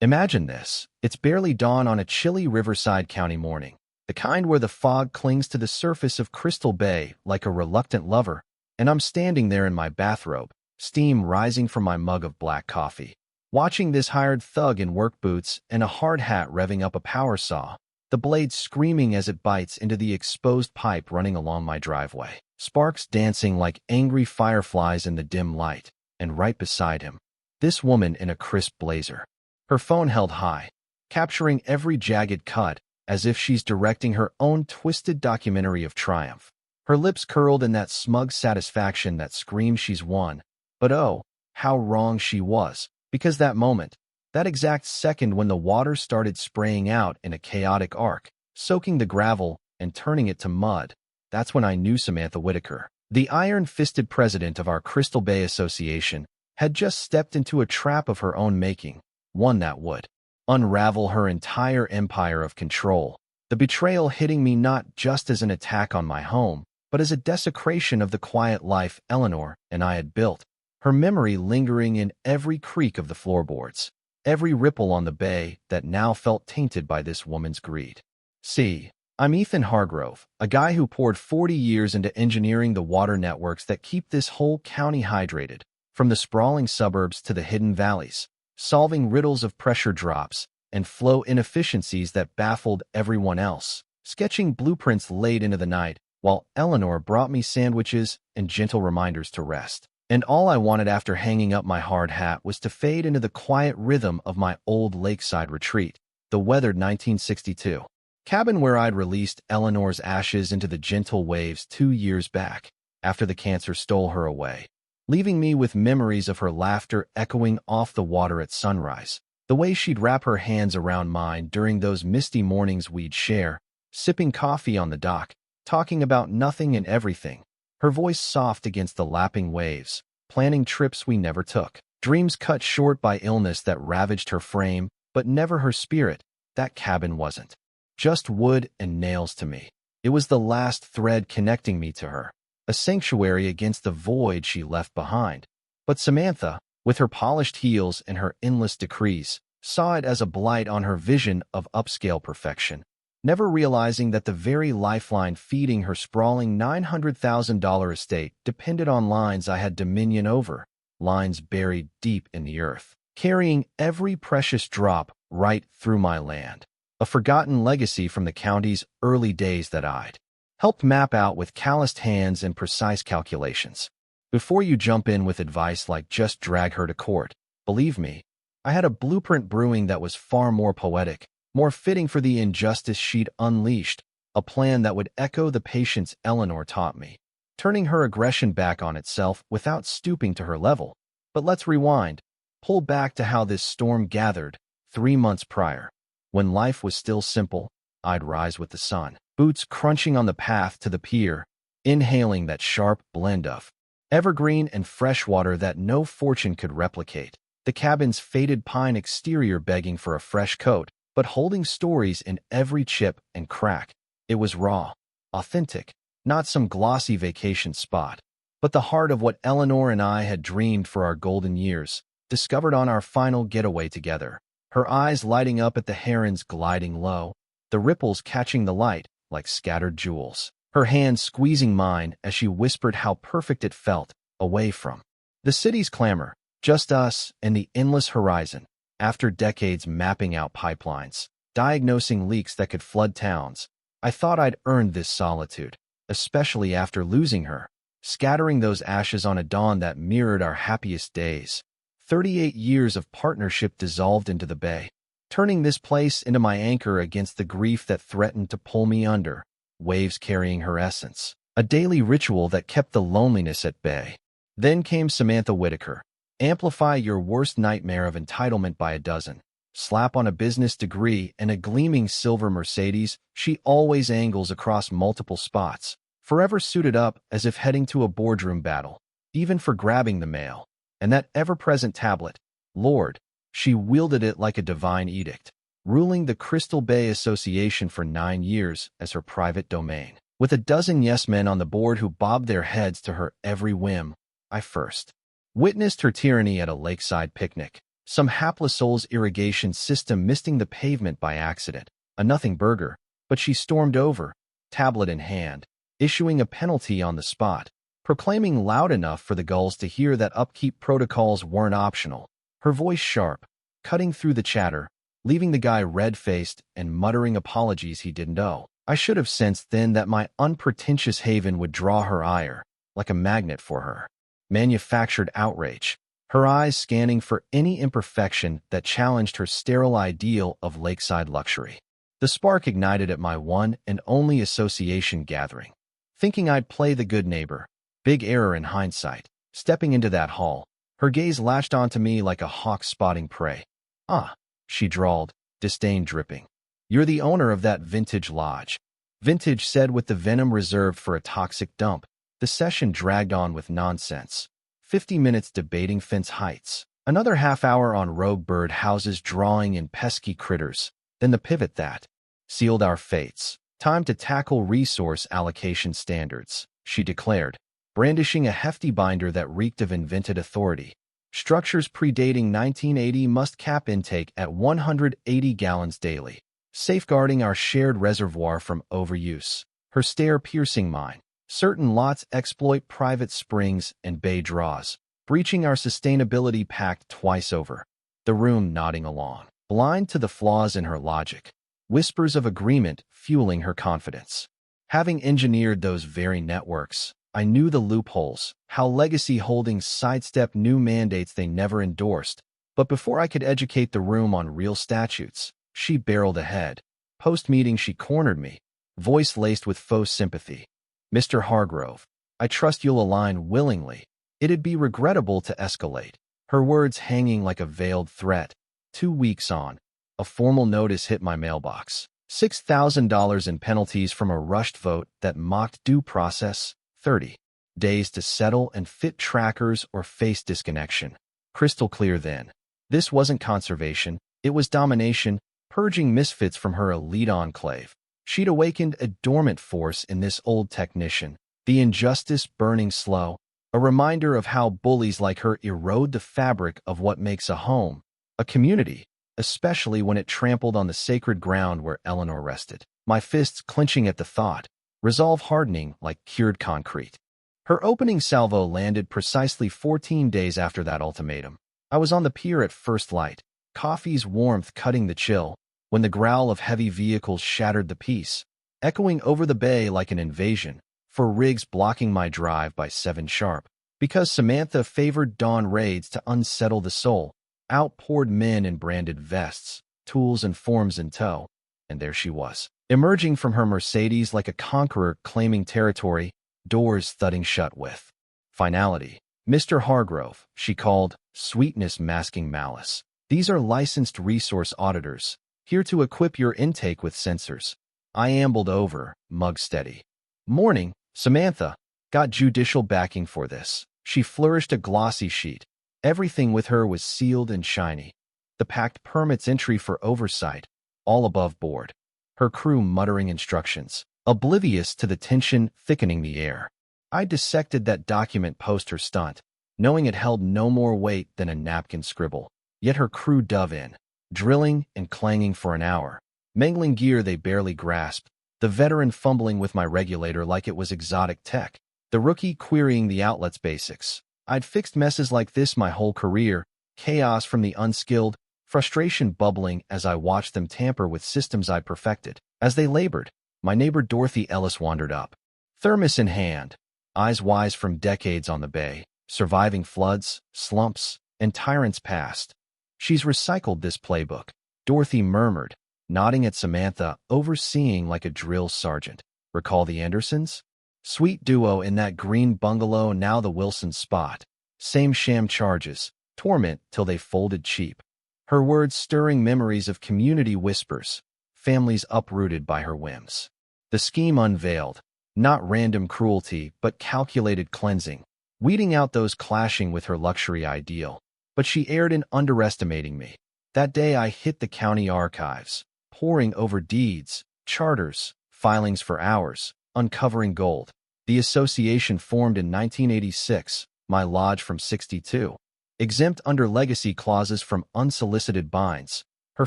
Imagine this. It's barely dawn on a chilly Riverside County morning, the kind where the fog clings to the surface of Crystal Bay like a reluctant lover, and I'm standing there in my bathrobe, steam rising from my mug of black coffee, watching this hired thug in work boots and a hard hat revving up a power saw, the blade screaming as it bites into the exposed pipe running along my driveway, sparks dancing like angry fireflies in the dim light, and right beside him, this woman in a crisp blazer, her phone held high, capturing every jagged cut as if she's directing her own twisted documentary of triumph. Her lips curled in that smug satisfaction that screams she's won. But oh, how wrong she was, because that moment, that exact second when the water started spraying out in a chaotic arc, soaking the gravel and turning it to mud, that's when I knew Samantha Whitaker, the iron-fisted president of our Crystal Bay Association, had just stepped into a trap of her own making, one that would unravel her entire empire of control. The betrayal hitting me not just as an attack on my home, but as a desecration of the quiet life Eleanor and I had built, her memory lingering in every creak of the floorboards, every ripple on the bay that now felt tainted by this woman's greed. See, I'm Ethan Hargrove, a guy who poured 40 years into engineering the water networks that keep this whole county hydrated, from the sprawling suburbs to the hidden valleys, solving riddles of pressure drops and flow inefficiencies that baffled everyone else, sketching blueprints late into the night, while Eleanor brought me sandwiches and gentle reminders to rest. And all I wanted after hanging up my hard hat was to fade into the quiet rhythm of my old lakeside retreat, the weathered 1962 cabin where I'd released Eleanor's ashes into the gentle waves 2 years back, after the cancer stole her away, leaving me with memories of her laughter echoing off the water at sunrise, the way she'd wrap her hands around mine during those misty mornings we'd share, sipping coffee on the dock, talking about nothing and everything, her voice soft against the lapping waves, planning trips we never took, dreams cut short by illness that ravaged her frame, but never her spirit. That cabin wasn't just wood and nails to me. It was the last thread connecting me to her, a sanctuary against the void she left behind. But Samantha, with her polished heels and her endless decrees, saw it as a blight on her vision of upscale perfection, never realizing that the very lifeline feeding her sprawling $900,000 estate depended on lines I had dominion over, lines buried deep in the earth, carrying every precious drop right through my land, a forgotten legacy from the county's early days that I'd helped map out with calloused hands and precise calculations. Before you jump in with advice like just drag her to court, believe me, I had a blueprint brewing that was far more poetic, more fitting for the injustice she'd unleashed, a plan that would echo the patience Eleanor taught me, turning her aggression back on itself without stooping to her level. But let's rewind, pull back to how this storm gathered 3 months prior. When life was still simple, I'd rise with the sun, boots crunching on the path to the pier, inhaling that sharp blend of evergreen and fresh water that no fortune could replicate, the cabin's faded pine exterior begging for a fresh coat, but holding stories in every chip and crack. It was raw, authentic, not some glossy vacation spot, but the heart of what Eleanor and I had dreamed for our golden years, discovered on our final getaway together, her eyes lighting up at the herons gliding low, the ripples catching the light like scattered jewels, her hand squeezing mine as she whispered how perfect it felt, away from the city's clamor, just us and the endless horizon. After decades mapping out pipelines, diagnosing leaks that could flood towns, I thought I'd earned this solitude, especially after losing her, scattering those ashes on a dawn that mirrored our happiest days. 38 years of partnership dissolved into the bay, turning this place into my anchor against the grief that threatened to pull me under, waves carrying her essence, a daily ritual that kept the loneliness at bay. Then came Samantha Whitaker. Amplify your worst nightmare of entitlement by a dozen. Slap on a business degree and a gleaming silver Mercedes, she always angles across multiple spots, forever suited up as if heading to a boardroom battle, even for grabbing the mail. And that ever-present tablet, Lord, she wielded it like a divine edict, ruling the Crystal Bay Association for 9 years as her private domain. With a dozen yes-men on the board who bobbed their heads to her every whim, I first witnessed her tyranny at a lakeside picnic, Some hapless soul's irrigation system misting the pavement by accident. A nothing burger, but she stormed over, tablet in hand, issuing a penalty on the spot, proclaiming loud enough for the gulls to hear that upkeep protocols weren't optional. Her voice sharp, cutting through the chatter, leaving the guy red-faced and muttering apologies he didn't owe. I should have sensed then that my unpretentious haven would draw her ire, like a magnet for her. Manufactured outrage, her eyes scanning for any imperfection that challenged her sterile ideal of lakeside luxury. The spark ignited at my one and only association gathering. Thinking I'd play the good neighbor, big error in hindsight. Stepping into that hall, her gaze latched onto me like a hawk spotting prey. "Ah," she drawled, disdain dripping. "You're the owner of that vintage lodge." Vintage said with the venom reserved for a toxic dump. The session dragged on with nonsense. 50 minutes debating fence heights. Another half hour on rogue bird houses drawing in pesky critters. Then the pivot that sealed our fates. "Time to tackle resource allocation standards," she declared, brandishing a hefty binder that reeked of invented authority. "Structures predating 1980 must cap intake at 180 gallons daily, safeguarding our shared reservoir from overuse." Her stare piercing mine. "Certain lots exploit private springs and bay draws, breaching our sustainability pact twice over." The room nodding along, blind to the flaws in her logic. Whispers of agreement fueling her confidence. Having engineered those very networks, I knew the loopholes, how legacy holdings sidestep new mandates they never endorsed. But before I could educate the room on real statutes, she barreled ahead. Post-meeting she cornered me, voice laced with faux sympathy. "Mr. Hargrove, I trust you'll align willingly. It'd be regrettable to escalate." Her words hanging like a veiled threat. 2 weeks on, a formal notice hit my mailbox. $6,000 in penalties from a rushed vote that mocked due process. 30 days to settle and fit trackers or face disconnection. Crystal clear then. This wasn't conservation, it was domination, purging misfits from her elite enclave. She'd awakened a dormant force in this old technician, the injustice burning slow, a reminder of how bullies like her erode the fabric of what makes a home, a community, especially when it trampled on the sacred ground where Eleanor rested. My fists clenching at the thought, resolve hardening like cured concrete. Her opening salvo landed precisely 14 days after that ultimatum. I was on the pier at first light, coffee's warmth cutting the chill, when the growl of heavy vehicles shattered the peace, echoing over the bay like an invasion, for rigs blocking my drive by 7 sharp. Because Samantha favored dawn raids to unsettle the soul, outpoured men in branded vests, tools and forms in tow, and there she was, emerging from her Mercedes like a conqueror claiming territory, doors thudding shut with finality. "Mr. Hargrove," she called, sweetness masking malice. "These are licensed resource auditors, here to equip your intake with sensors." I ambled over, mug steady. "Morning, Samantha. Got judicial backing for this." She flourished a glossy sheet. Everything with her was sealed and shiny. The packed permits entry for oversight, all above board. Her crew muttering instructions, oblivious to the tension thickening the air. I dissected that document post her stunt, knowing it held no more weight than a napkin scribble. Yet her crew dove in, drilling and clanging for an hour, mangling gear they barely grasped, the veteran fumbling with my regulator like it was exotic tech, the rookie querying the outlet's basics. I'd fixed messes like this my whole career, chaos from the unskilled, frustration bubbling as I watched them tamper with systems I'd perfected. As they labored, my neighbor Dorothy Ellis wandered up, thermos in hand, eyes wise from decades on the bay, surviving floods, slumps, and tyrants past. "She's recycled this playbook," Dorothy murmured, nodding at Samantha, overseeing like a drill sergeant. "Recall the Andersons? Sweet duo in that green bungalow, now the Wilson spot. Same sham charges, torment till they folded cheap." Her words stirring memories of community whispers, families uprooted by her whims. The scheme unveiled, not random cruelty, but calculated cleansing, weeding out those clashing with her luxury ideal. But she erred in underestimating me. That day I hit the county archives, poring over deeds, charters, filings for hours, uncovering gold. The association formed in 1986, my lodge from 62. exempt under legacy clauses from unsolicited binds. Her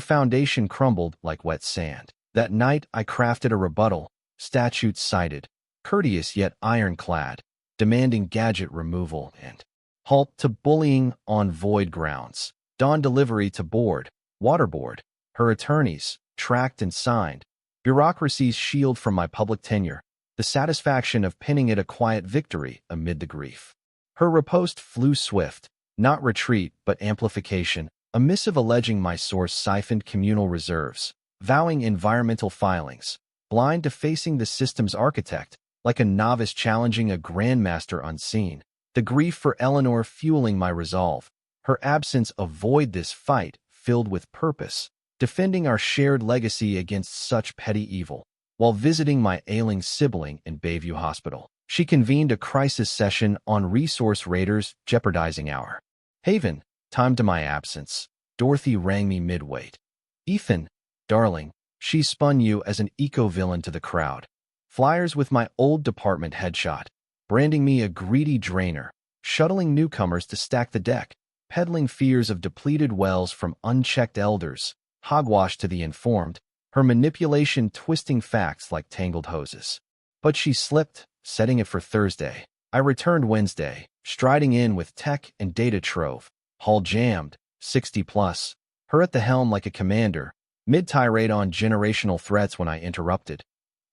foundation crumbled like wet sand. That night I crafted a rebuttal, statutes cited, courteous yet ironclad, demanding gadget removal and halt to bullying on void grounds. Dawn delivery to board, waterboard, her attorneys, tracked and signed. Bureaucracy's shield from my public tenure, the satisfaction of pinning it a quiet victory amid the grief. Her riposte flew swift, not retreat but amplification, a missive alleging my source siphoned communal reserves, vowing environmental filings, blind to facing the system's architect, like a novice challenging a grandmaster unseen. The grief for Eleanor fueling my resolve, her absence a void this fight filled with purpose, defending our shared legacy against such petty evil. While visiting my ailing sibling in Bayview Hospital, she convened a crisis session on resource raiders jeopardizing our haven. Time to my absence. Dorothy rang me mid-wait. Ethan, darling, she spun you as an eco-villain to the crowd. Flyers with my old department headshot, branding me a greedy drainer, shuttling newcomers to stack the deck, peddling fears of depleted wells from unchecked elders, hogwash to the informed, her manipulation twisting facts like tangled hoses. But she slipped, setting it for Thursday. I returned Wednesday, striding in with tech and data trove, hull jammed, 60 plus, her at the helm like a commander, mid-tirade on generational threats when I interrupted.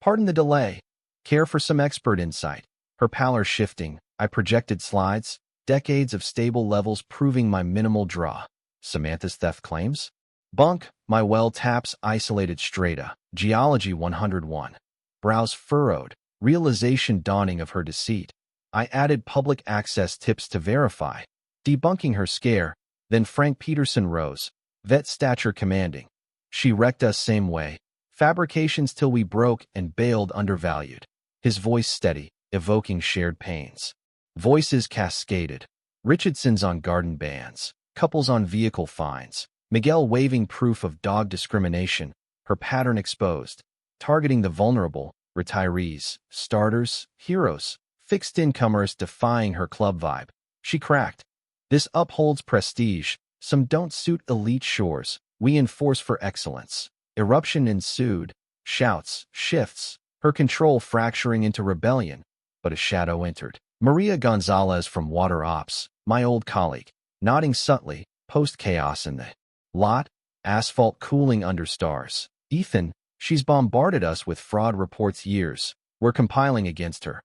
Pardon the delay. Care for some expert insight. Her pallor shifting, I projected slides, decades of stable levels proving my minimal draw. Samantha's theft claims? Bunk, my well taps isolated strata. Geology 101. Brows furrowed, realization dawning of her deceit. I added public access tips to verify, debunking her scare. Then Frank Peterson rose, vet stature commanding. She wrecked us same way. Fabrications till we broke and bailed undervalued. His voice steady, evoking shared pains. Voices cascaded. Richardson's on garden bans, couples on vehicle fines, Miguel waving proof of dog discrimination, her pattern exposed, targeting the vulnerable, retirees, starters, heroes, fixed-incomers defying her club vibe. She cracked. This upholds prestige, some don't suit elite shores, we enforce for excellence. Eruption ensued, shouts, shifts, her control fracturing into rebellion, but a shadow entered. Maria Gonzalez from Water Ops, my old colleague, nodding subtly, post-chaos in the lot, asphalt cooling under stars. Ethan, she's bombarded us with fraud reports years. We're compiling against her.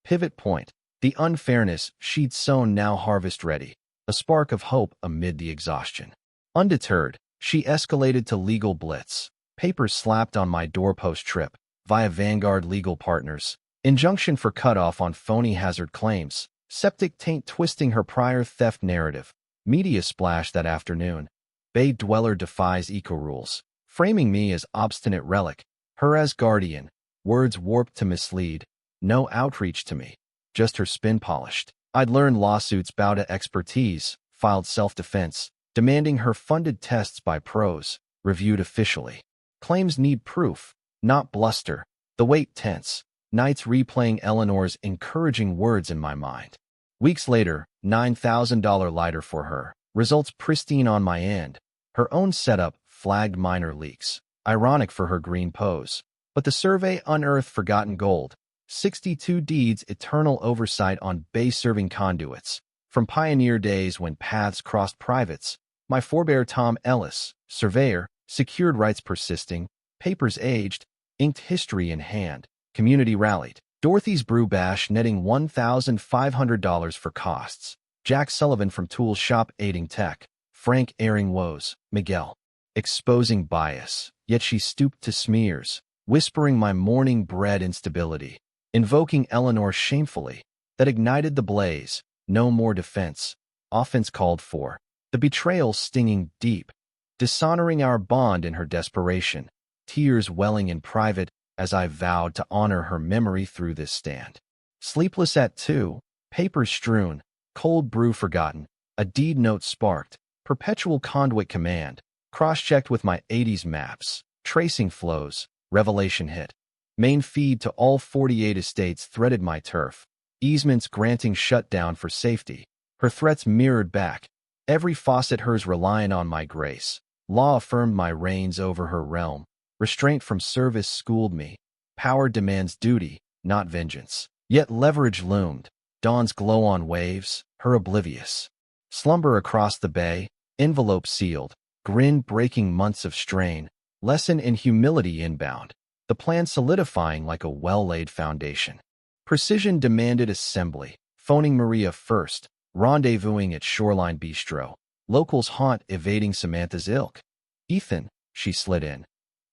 Pivot point. The unfairness she'd sown now harvest ready. A spark of hope amid the exhaustion. Undeterred, she escalated to legal blitz. Papers slapped on my doorpost trip, via Vanguard legal partners. Injunction for cutoff on phony hazard claims. Septic taint twisting her prior theft narrative. Media splash that afternoon. Bay dweller defies eco-rules. Framing me as obstinate relic. Her as guardian. Words warped to mislead. No outreach to me. Just her spin polished. I'd learned lawsuits bow to expertise, filed self-defense, demanding her funded tests by pros, reviewed officially. Claims need proof, not bluster. The weight tense. Nights replaying Eleanor's encouraging words in my mind. Weeks later, $9,000 lighter for her. Results pristine on my end. Her own setup flagged minor leaks. Ironic for her green pose. But the survey unearthed forgotten gold. 62 deeds eternal oversight on bay-serving conduits. From pioneer days when paths crossed privates, my forebear Tom Ellis, surveyor, secured rights persisting, papers aged, inked history in hand, community rallied. Dorothy's brew bash netting $1,500 for costs. Jack Sullivan from Tools Shop aiding tech. Frank airing woes. Miguel exposing bias, yet she stooped to smears, whispering my morning bread instability. Invoking Eleanor shamefully, that ignited the blaze. No more defense. Offense called for. The betrayal stinging deep, dishonoring our bond in her desperation. Tears welling in private as I vowed to honor her memory through this stand. Sleepless at 2, papers strewn, cold brew forgotten, a deed note sparked, perpetual conduit command, cross-checked with my 80s maps, tracing flows, revelation hit. Main feed to all 48 estates threaded my turf, easements granting shutdown for safety. Her threats mirrored back, Every faucet hers reliant on my grace. Law affirmed my reigns over her realm. Restraint from service schooled me. Power demands duty, not vengeance. Yet leverage loomed. Dawn's glow on waves, her oblivious. Slumber across the bay, envelope sealed. Grin breaking months of strain. Lesson in humility inbound. The plan solidifying like a well-laid foundation. Precision demanded assembly. Phoning Maria first. Rendezvousing at Shoreline Bistro. Locals haunt evading Samantha's ilk. Ethan, she slid in.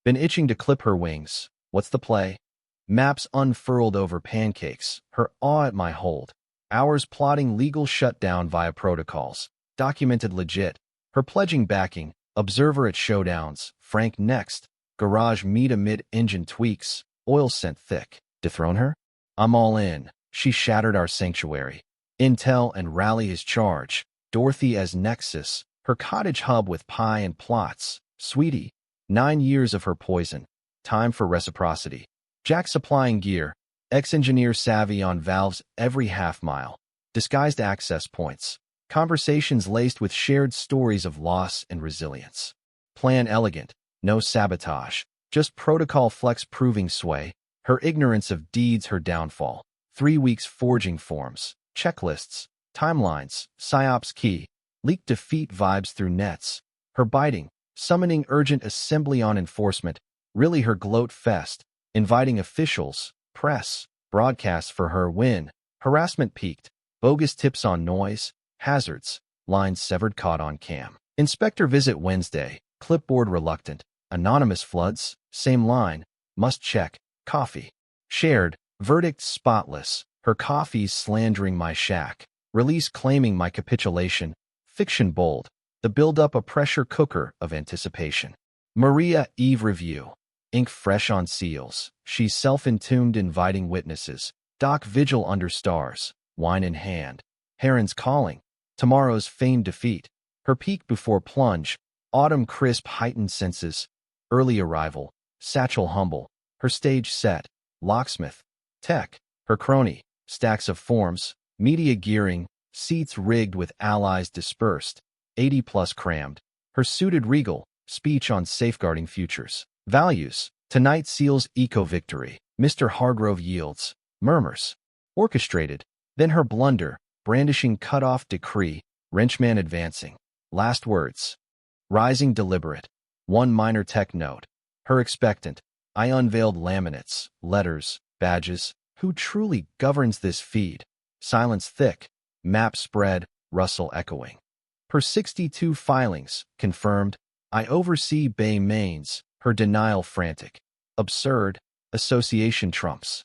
Been itching to clip her wings. What's the play? Maps unfurled over pancakes, her awe at my hold. Hours plotting legal shutdown via protocols. Documented legit. Her pledging backing. Observer at showdowns. Frank next. Garage meet amid engine tweaks. Oil scent thick. Dethrone her? I'm all in. She shattered our sanctuary. Intel and Rally is charge. Dorothy as Nexus. Her cottage hub with pie and plots. Sweetie. 9 years of her poison. Time for reciprocity. Jack supplying gear. Ex-engineer savvy on valves every half mile. Disguised access points. Conversations laced with shared stories of loss and resilience. Plan elegant. No sabotage. Just protocol flex proving sway. Her ignorance of deeds her downfall. 3 weeks forging forms. Checklists. Timelines. PSYOPs key. Leak defeat vibes through nets. Her biting. Summoning urgent assembly on enforcement. Really her gloat fest. Inviting officials. Press. Broadcasts for her win. Harassment peaked. Bogus tips on noise. Hazards. Lines severed caught on cam. Inspector visit Wednesday. Clipboard reluctant. Anonymous floods. Same line. Must check. Coffee. Shared. Verdict spotless. Her coffee's slandering my shack. Release claiming my capitulation. Fiction bold. The build-up a pressure cooker of anticipation. Maria Eve review. Ink fresh on seals. She's self-entombed inviting witnesses. Doc vigil under stars. Wine in hand. Herons calling. Tomorrow's feigned defeat. Her peak before plunge. Autumn crisp heightened senses. Early arrival. Satchel humble. Her stage set. Locksmith. Tech. Her crony. Stacks of forms. Media gearing. Seats rigged with allies dispersed. 80+ crammed. Her suited regal. Speech on safeguarding futures. Values. Tonight seals eco-victory. Mr. Hargrove yields. Murmurs. Orchestrated. Then her blunder. Brandishing cut-off decree. Wrenchman advancing. Last words. Rising deliberate. One minor tech note. Her expectant. I unveiled laminates, letters, badges. Who truly governs this feed? Silence thick. Map spread. Rustle echoing. Her 62 filings. Confirmed. I oversee Bay Mains. Her denial frantic. Absurd. Association trumps.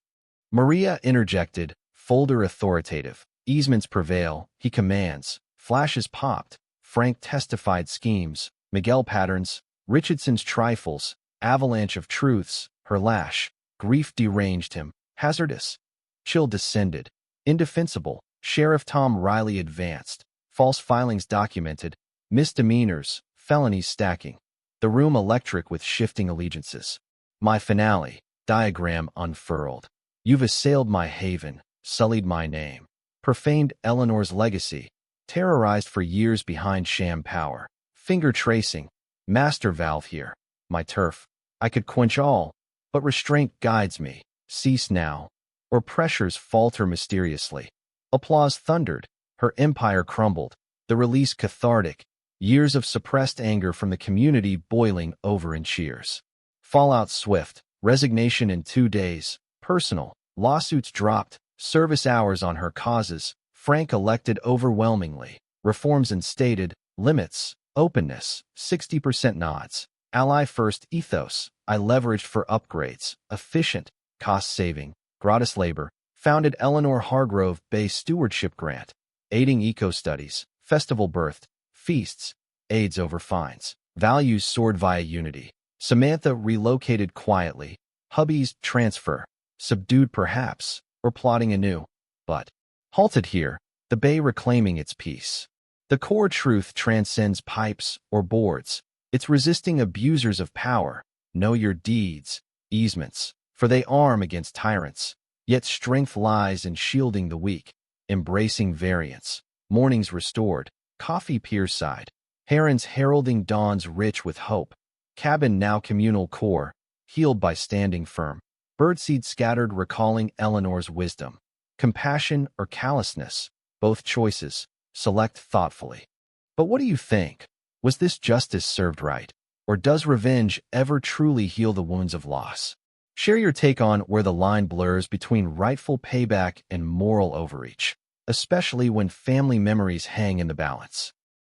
Maria interjected. Folder authoritative. Easements prevail. He commands. Flashes popped. Frank testified schemes. Miguel patterns. Richardson's trifles. Avalanche of truths. Her lash. Grief deranged him. Hazardous. Chill descended. Indefensible. Sheriff Tom Riley advanced. False filings documented. Misdemeanors. Felonies stacking. The room electric with shifting allegiances. My finale. Diagram unfurled. You've assailed my haven. Sullied my name. Profaned Eleanor's legacy. Terrorized for years behind sham power. Finger tracing. Master valve here. My turf. I could quench all. But restraint guides me. Cease now. Or pressures falter mysteriously. Applause thundered. Her empire crumbled. The release cathartic. Years of suppressed anger from the community boiling over in cheers. Fallout swift. Resignation in 2 days. Personal. Lawsuits dropped. Service hours on her causes. Frank elected overwhelmingly. Reforms instated. Limits. Openness. 60% nods. Ally first ethos. I leveraged for upgrades. Efficient. Cost-saving. Gratis labor. Founded Eleanor Hargrove Bay Stewardship Grant. Aiding eco-studies. Festival birthed. Feasts. Aids over fines. Values soared via unity. Samantha relocated quietly. Hubby's transfer. Subdued perhaps. Or plotting anew. But. Halted here. The bay reclaiming its peace. The core truth transcends pipes or boards. It's resisting abusers of power. Know your deeds. Easements. For they arm against tyrants. Yet strength lies in shielding the weak. Embracing variance. Mornings restored. Coffee piers side. Herons heralding dawns rich with hope. Cabin now communal core, healed by standing firm. Birdseed scattered recalling Eleanor's wisdom. Compassion or callousness, both choices. Select thoughtfully. But what do you think? Was this justice served right? Or does revenge ever truly heal the wounds of loss? Share your take on where the line blurs between rightful payback and moral overreach, especially when family memories hang in the balance.